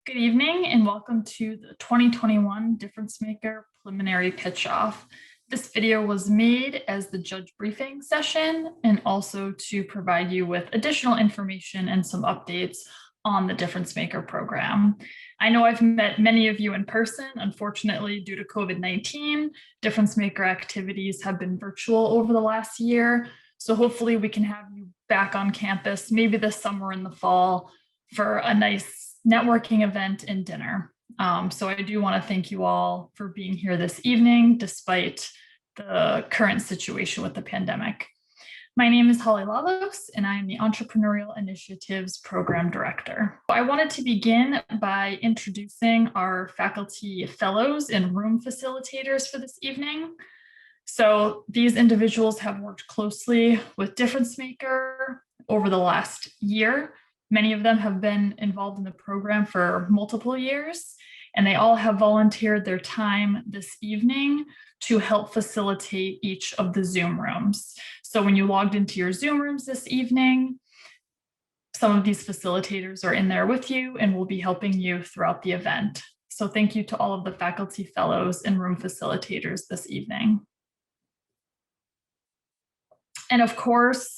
Good evening and welcome to the 2021 DifferenceMaker preliminary pitch off. This video was made as the judge briefing session and also to provide you with additional information and some updates on the DifferenceMaker program. I know I've met many of you in person. Unfortunately, due to COVID-19, DifferenceMaker activities have been virtual over the last year. So hopefully we can have you back on campus, maybe this summer in the fall, for a nice networking event and dinner. So I do want to thank you all for being here this evening, despite the current situation with the pandemic. My name is Holly Lalos, and I am the Entrepreneurial Initiatives Program Director. I wanted to begin by introducing our faculty fellows and room facilitators for this evening. So these individuals have worked closely with DifferenceMaker over the last year. Many of them have been involved in the program for multiple years, and they all have volunteered their time this evening to help facilitate each of the Zoom rooms. So when you logged into your Zoom rooms this evening, some of these facilitators are in there with you and will be helping you throughout the event. So thank you to all of the faculty fellows and room facilitators this evening. And of course,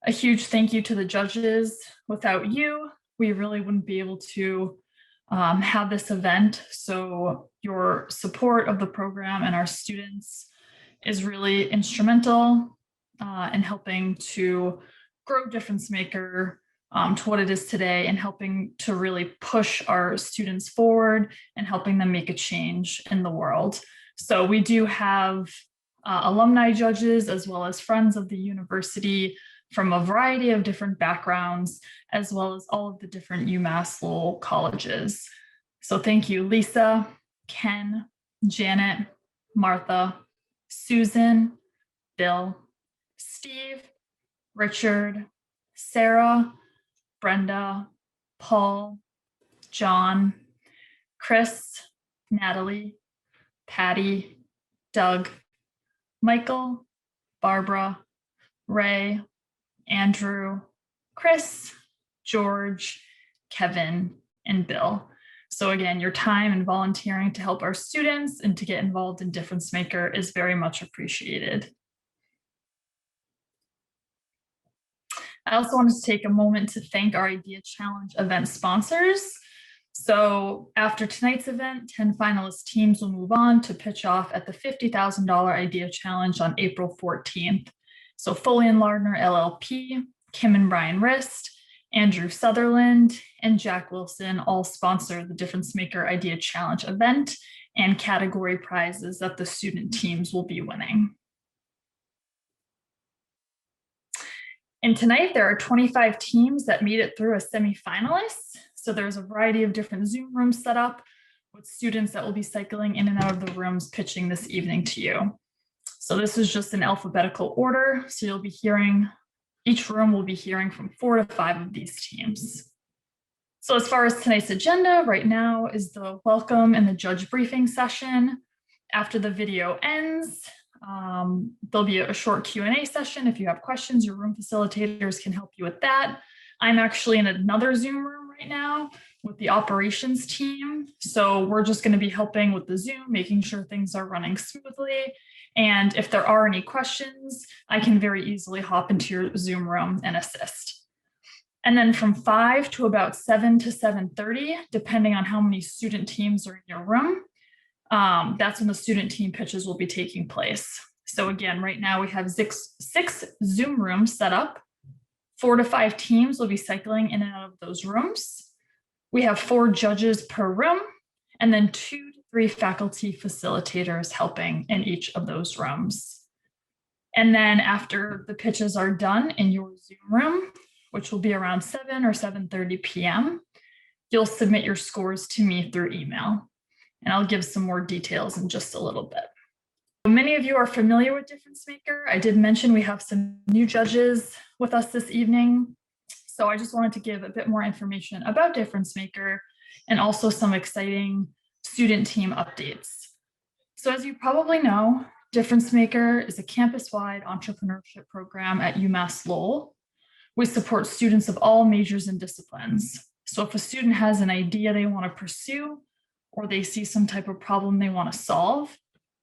a huge thank you to the judges. Without you, we really wouldn't be able to have this event. So your support of the program and our students is really instrumental in helping to grow DifferenceMaker to what it is today and helping to really push our students forward and helping them make a change in the world. So we do have alumni judges as well as friends of the university from a variety of different backgrounds, as well as all of the different UMass Lowell colleges. So thank you, Lisa, Ken, Janet, Martha, Susan, Bill, Steve, Richard, Sarah, Brenda, Paul, John, Chris, Natalie, Patty, Doug, Michael, Barbara, Ray, Andrew, Chris, George, Kevin, and Bill. So again, your time and volunteering to help our students and to get involved in DifferenceMaker is very much appreciated. I also wanted to take a moment to thank our Idea Challenge event sponsors. So after tonight's event, 10 finalist teams will move on to pitch off at the $50,000 Idea Challenge on April 14th. So Foley and Lardner LLP, Kim and Brian Rist, Andrew Sutherland, and Jack Wilson all sponsor the DifferenceMaker Idea Challenge event and category prizes that the student teams will be winning. And tonight there are 25 teams that made it through as semifinalists. So there's a variety of different Zoom rooms set up with students that will be cycling in and out of the rooms pitching this evening to you. So this is just in alphabetical order. So you'll be hearing, each room will be hearing from 4 to 5 of these teams. So as far as tonight's agenda, right now is the welcome and the judge briefing session. After the video ends, there'll be a short Q&A session. If you have questions, your room facilitators can help you with that. I'm actually in another Zoom room right now with the operations team. So we're just going to be helping with the Zoom, making sure things are running smoothly. And if there are any questions, I can very easily hop into your Zoom room and assist. And then from 5 to about 7 to 7:30, depending on how many student teams are in your room, that's when the student team pitches will be taking place. So again, right now we have six Zoom rooms set up. 4 to 5 teams will be cycling in and out of those rooms. We have 4 judges per room, and then 2 to 3 faculty facilitators helping in each of those rooms. And then after the pitches are done in your Zoom room, which will be around 7 or 7:30 p.m., you'll submit your scores to me through email. And I'll give some more details in just a little bit. Many of you are familiar with DifferenceMaker. I did mention we have some new judges with us this evening. So I just wanted to give a bit more information about DifferenceMaker and also some exciting student team updates. So as you probably know, DifferenceMaker is a campus-wide entrepreneurship program at UMass Lowell. We support students of all majors and disciplines. So if a student has an idea they want to pursue, or they see some type of problem they want to solve,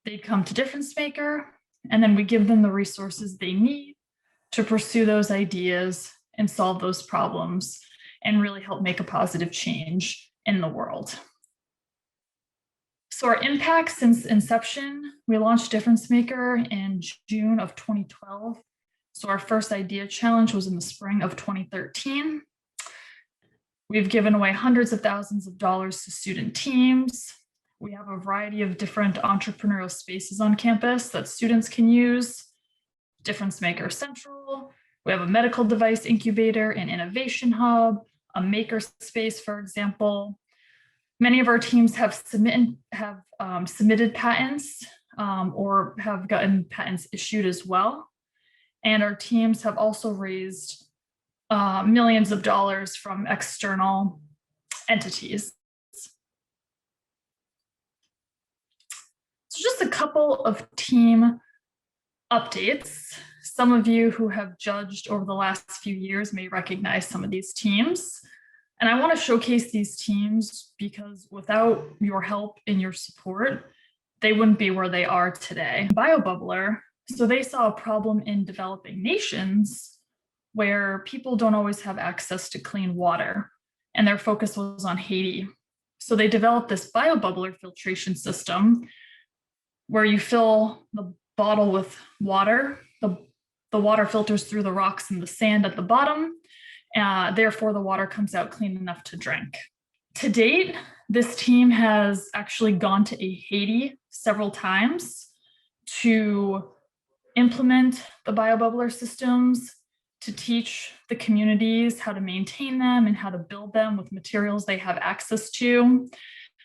they come to DifferenceMaker, and then we give them the resources they need to pursue those ideas and solve those problems and really help make a positive change in the world. So our impact since inception, we launched DifferenceMaker in June of 2012. So our first idea challenge was in the spring of 2013. We've given away hundreds of thousands of dollars to student teams. We have a variety of different entrepreneurial spaces on campus that students can use. DifferenceMaker Central. We have a medical device incubator and innovation hub, a maker space, for example. Many of our teams have submitted patents or have gotten patents issued as well. And our teams have also raised millions of dollars from external entities. So just a couple of team updates. Some of you who have judged over the last few years may recognize some of these teams. And I want to showcase these teams because without your help and your support, they wouldn't be where they are today. BioBubbler, so they saw a problem in developing nations where people don't always have access to clean water, and their focus was on Haiti. So they developed this BioBubbler filtration system where you fill the bottle with water, the water filters through the rocks and the sand at the bottom, therefore the water comes out clean enough to drink. To date, this team has actually gone to Haiti several times to implement the BioBubbler systems, to teach the communities how to maintain them and how to build them with materials they have access to.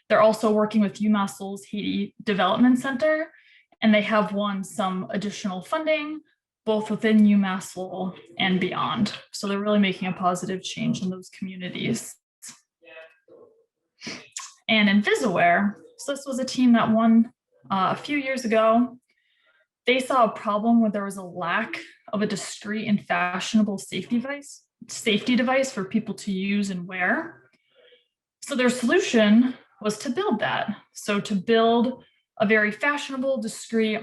They're also working with UMass Lowell's Haiti Development Center, and they have won some additional funding, both within UMass Lowell and beyond. So they're really making a positive change in those communities. And Invisaware, so this was a team that won a few years ago. They saw a problem where there was a lack of a discreet and fashionable safety device for people to use and wear. So their solution was to build that. So to build a very fashionable, discreet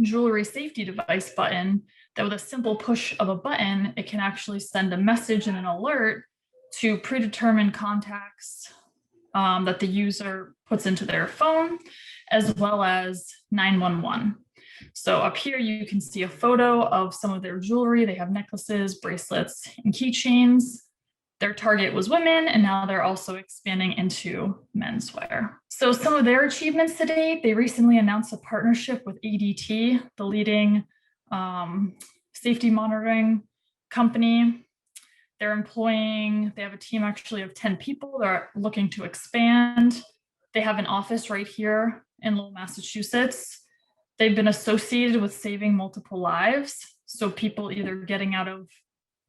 jewelry safety device button that with a simple push of a button, it can actually send a message and an alert to predetermined contacts that the user puts into their phone, as well as 911. So up here, you can see a photo of some of their jewelry. They have necklaces, bracelets, and keychains. Their target was women, and now they're also expanding into menswear. So some of their achievements to date, they recently announced a partnership with ADT, the leading safety monitoring company. They have a team actually of 10 people. They're looking to expand. They have an office right here in Lowell, Massachusetts. They've been associated with saving multiple lives. So people either getting out of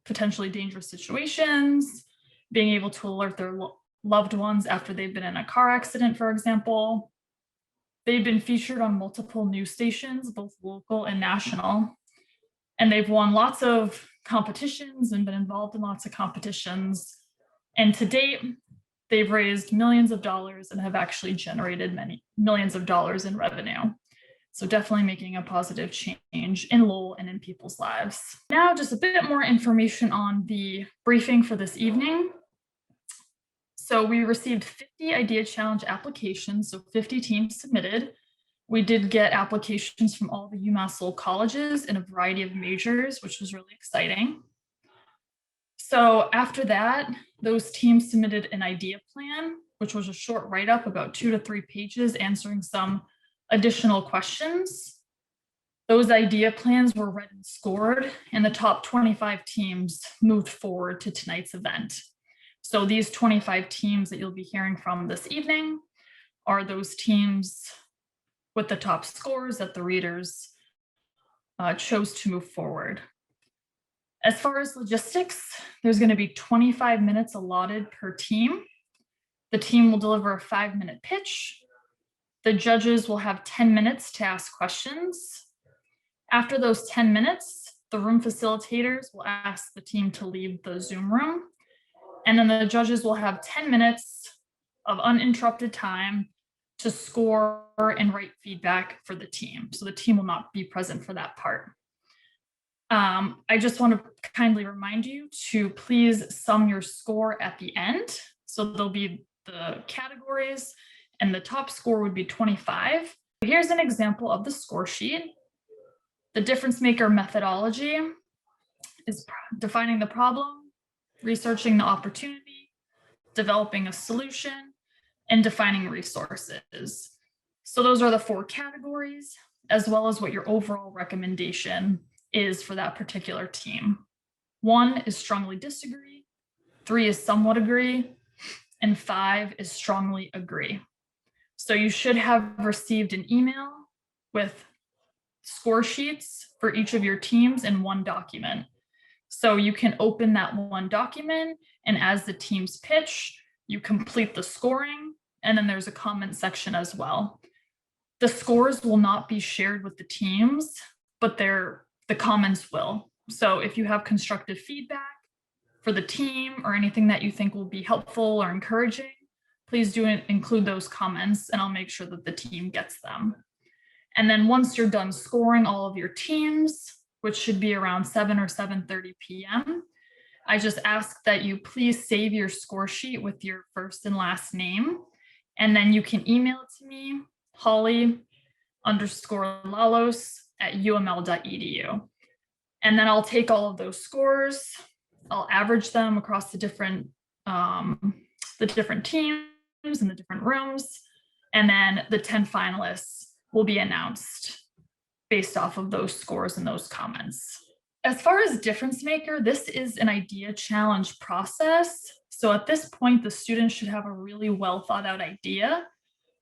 potentially dangerous situations, being able to alert their loved ones after they've been in a car accident, for example. They've been featured on multiple news stations, both local and national. And they've won lots of competitions and been involved in lots of competitions. And to date, they've raised millions of dollars and have actually generated many millions of dollars in revenue. So definitely making a positive change in Lowell and in people's lives. Now, just a bit more information on the briefing for this evening. So we received 50 Idea Challenge applications, so 50 teams submitted. We did get applications from all the UMass Lowell colleges in a variety of majors, which was really exciting. So after that, those teams submitted an idea plan, which was a short write-up, about 2 to 3 pages, answering some additional questions. Those idea plans were read and scored, and the top 25 teams moved forward to tonight's event. So these 25 teams that you'll be hearing from this evening are those teams with the top scores that the readers chose to move forward. As far as logistics, there's going to be 25 minutes allotted per team. The team will deliver a 5-minute pitch. The judges will have 10 minutes to ask questions. After those 10 minutes, the room facilitators will ask the team to leave the Zoom room. And then the judges will have 10 minutes of uninterrupted time to score and write feedback for the team. So the team will not be present for that part. I just want to kindly remind you to please sum your score at the end. So there'll be the categories and the top score would be 25. Here's an example of the score sheet. The DifferenceMaker methodology is defining the problem, researching the opportunity, developing a solution, and defining resources. So those are the 4 categories, as well as what your overall recommendation is for that particular team. 1 is strongly disagree, 3 is somewhat agree, and 5 is strongly agree. So you should have received an email with score sheets for each of your teams in one document. So you can open that one document, and as the teams pitch, you complete the scoring, and then there's a comment section as well. The scores will not be shared with the teams, but the comments will. So if you have constructive feedback for the team or anything that you think will be helpful or encouraging, please do include those comments, and I'll make sure that the team gets them. And then once you're done scoring all of your teams, which should be around 7 or 7:30 p.m., I just ask that you please save your score sheet with your first and last name, and then you can email it to me, Holly_Lalos@uml.edu. And then I'll take all of those scores, I'll average them across the different teams and the different rooms, and then the 10 finalists will be announced based off of those scores and those comments. As far as DifferenceMaker, this is an idea challenge process. So at this point, the students should have a really well thought out idea.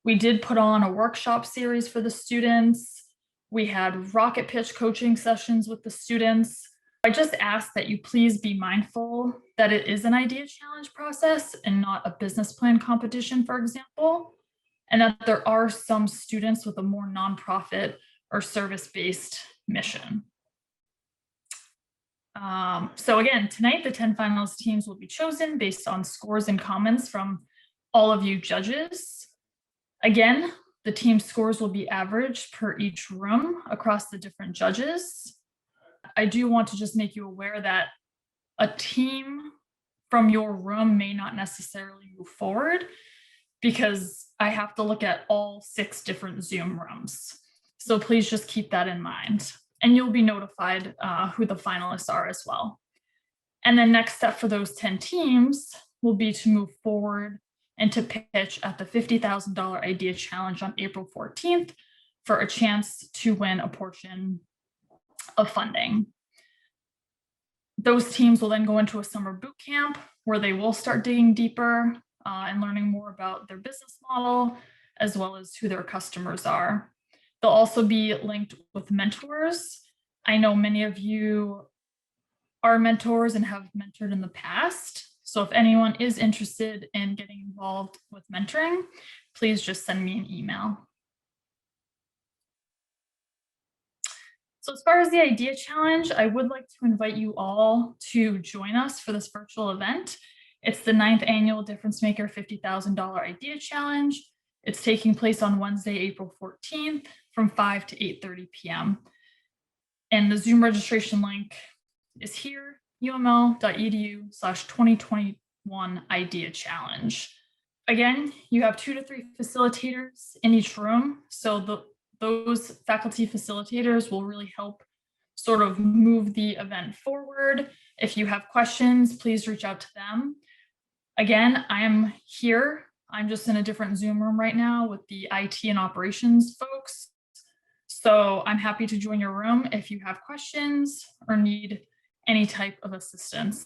We did put on a workshop series for the students. We had rocket pitch coaching sessions with the students. I just ask that you please be mindful that it is an idea challenge process and not a business plan competition, for example, and that there are some students with a more nonprofit or service-based mission. So again, tonight, the 10 finalist teams will be chosen based on scores and comments from all of you judges. Again, the team scores will be averaged per each room across the different judges. I do want to just make you aware that a team from your room may not necessarily move forward because I have to look at all 6 different Zoom rooms. So please just keep that in mind. And you'll be notified who the finalists are as well. And the next step for those 10 teams will be to move forward and to pitch at the $50,000 Idea Challenge on April 14th for a chance to win a portion of funding. Those teams will then go into a summer boot camp where they will start digging deeper and learning more about their business model, as well as who their customers are. They'll also be linked with mentors. I know many of you are mentors and have mentored in the past. So if anyone is interested in getting involved with mentoring, please just send me an email. So as far as the Idea Challenge, I would like to invite you all to join us for this virtual event. It's the 9th annual DifferenceMaker $50,000 Idea Challenge. It's taking place on Wednesday, April 14th from 5 to 8:30 p.m. And the Zoom registration link is here, uml.edu/2021 Idea Challenge. Again, you have 2 to 3 facilitators in each room. So those faculty facilitators will really help sort of move the event forward. If you have questions, please reach out to them. Again, I'm here. I'm just in a different Zoom room right now with the IT and operations folks. So I'm happy to join your room if you have questions or need any type of assistance.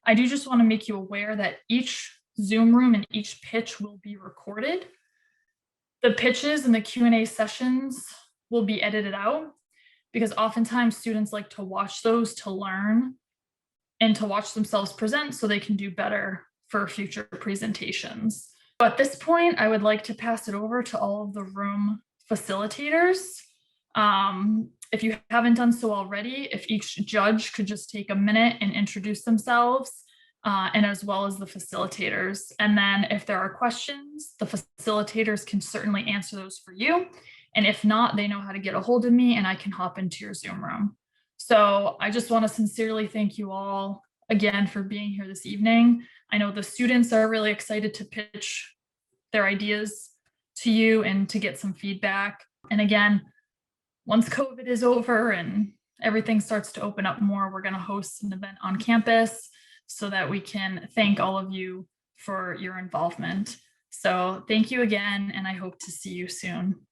I do just want to make you aware that each Zoom room and each pitch will be recorded. The pitches and the Q&A sessions will be edited out because oftentimes students like to watch those to learn and to watch themselves present so they can do better for future presentations. So at this point, I would like to pass it over to all of the room facilitators. If you haven't done so already, if each judge could just take a minute and introduce themselves and as well as the facilitators. And then if there are questions, the facilitators can certainly answer those for you. And if not, they know how to get a hold of me and I can hop into your Zoom room. So I just want to sincerely thank you all again for being here this evening. I know the students are really excited to pitch their ideas to you and to get some feedback. And again, once COVID is over and everything starts to open up more, we're going to host an event on campus so that we can thank all of you for your involvement. So thank you again, and I hope to see you soon.